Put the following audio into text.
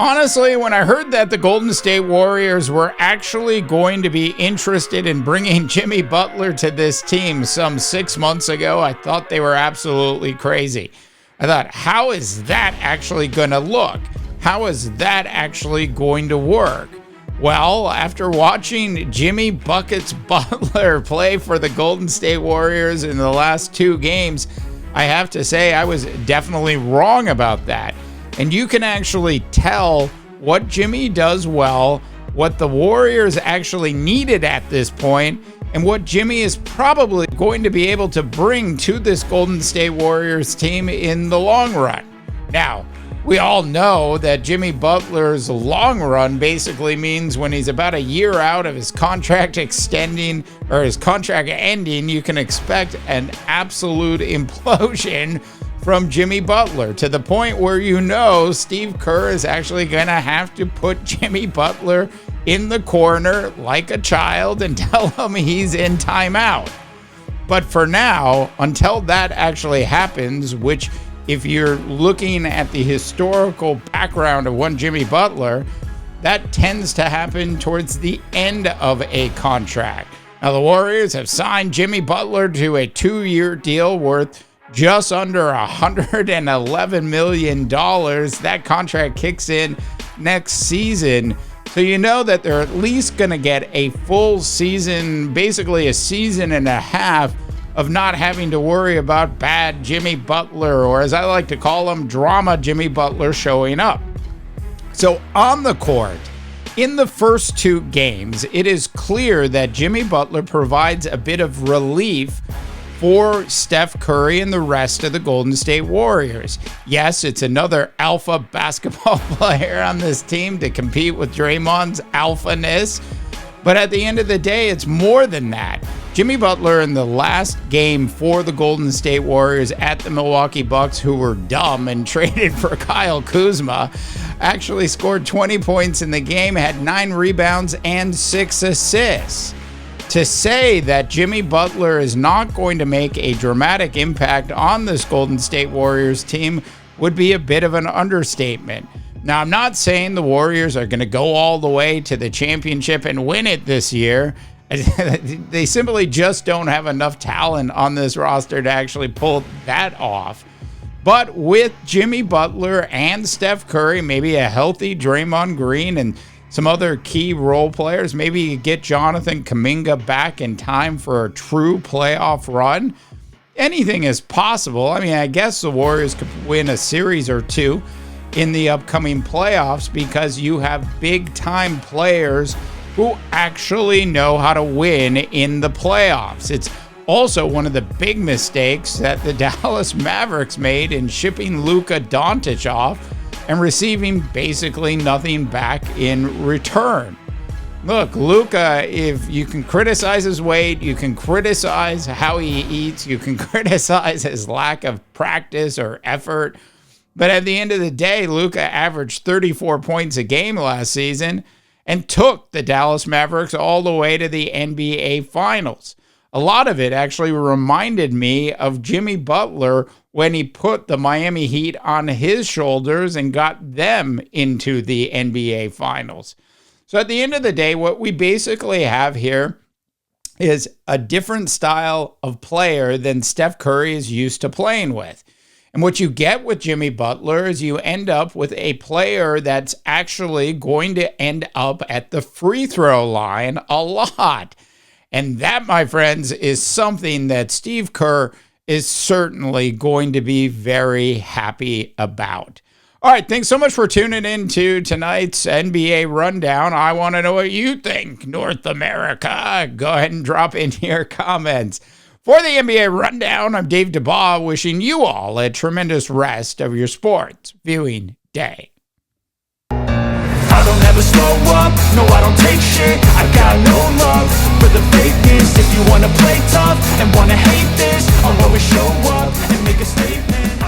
honestly, when I heard that the Golden State Warriors were actually going to be interested in bringing Jimmy Butler to this team some 6 months ago, I thought they were absolutely crazy. I thought, how is that actually going to look? How is that actually going to work? Well, after watching Jimmy Buckets Butler play for the Golden State Warriors in the last 2 games, I have to say I was definitely wrong about that. And you can actually tell what Jimmy does well, what the Warriors actually needed at this point, and what Jimmy is probably going to be able to bring to this Golden State Warriors team in the long run. Now, we all know that Jimmy Butler's long run basically means when he's about a year out of his contract extending or his contract ending, you can expect an absolute implosion from Jimmy Butler, to the point where you know Steve Kerr is actually going to have to put Jimmy Butler in the corner like a child and tell him he's in timeout. But for now, until that actually happens, which if you're looking at the historical background of one Jimmy Butler, that tends to happen towards the end of a contract. Now, the Warriors have signed Jimmy Butler to a 2-year deal worth just under $111 million. That contract kicks in next season. So you know that they're at least going to get a full season, basically a season and a half of not having to worry about bad Jimmy Butler, or as I like to call him, drama Jimmy Butler showing up. So on the court, in the first 2 games, it is clear that Jimmy Butler provides a bit of relief for Steph Curry and the rest of the Golden State Warriors. Yes, it's another alpha basketball player on this team to compete with Draymond's alphaness, but at the end of the day, it's more than that. Jimmy Butler in the last game for the Golden State Warriors at the Milwaukee Bucks, who were dumb and traded for Kyle Kuzma, actually scored 20 points in the game, had 9 rebounds and 6 assists. To say that Jimmy Butler is not going to make a dramatic impact on this Golden State Warriors team would be a bit of an understatement. Now, I'm not saying the Warriors are going to go all the way to the championship and win it this year. They simply just don't have enough talent on this roster to actually pull that off. But with Jimmy Butler and Steph Curry, maybe a healthy Draymond Green and some other key role players, maybe you get Jonathan Kuminga back in time for a true playoff run. Anything is possible. I mean, I guess the Warriors could win a series or 2 in the upcoming playoffs because you have big-time players who actually know how to win in the playoffs. It's also one of the big mistakes that the Dallas Mavericks made in shipping Luka Doncic off and receiving basically nothing back in return. Look, Luka, if you can criticize his weight, you can criticize how he eats, you can criticize his lack of practice or effort, but at the end of the day, Luka averaged 34 points a game last season and took the Dallas Mavericks all the way to the NBA Finals. A lot of it actually reminded me of Jimmy Butler when he put the Miami Heat on his shoulders and got them into the NBA Finals. So at the end of the day, what we basically have here is a different style of player than Steph Curry is used to playing with. And what you get with Jimmy Butler is you end up with a player that's actually going to end up at the free throw line a lot. And that, my friends, is something that Steve Kerr is certainly going to be very happy about. All right, thanks so much for tuning in to tonight's NBA Rundown. I want to know what you think, North America. Go ahead and drop in your comments. For the NBA Rundown, I'm Dave DeBaugh, wishing you all a tremendous rest of your sports viewing day. I don't ever slow up, no I don't take shit. I got no love for the fakeness. If you wanna play tough and wanna hate this, I'll always show up and make a statement.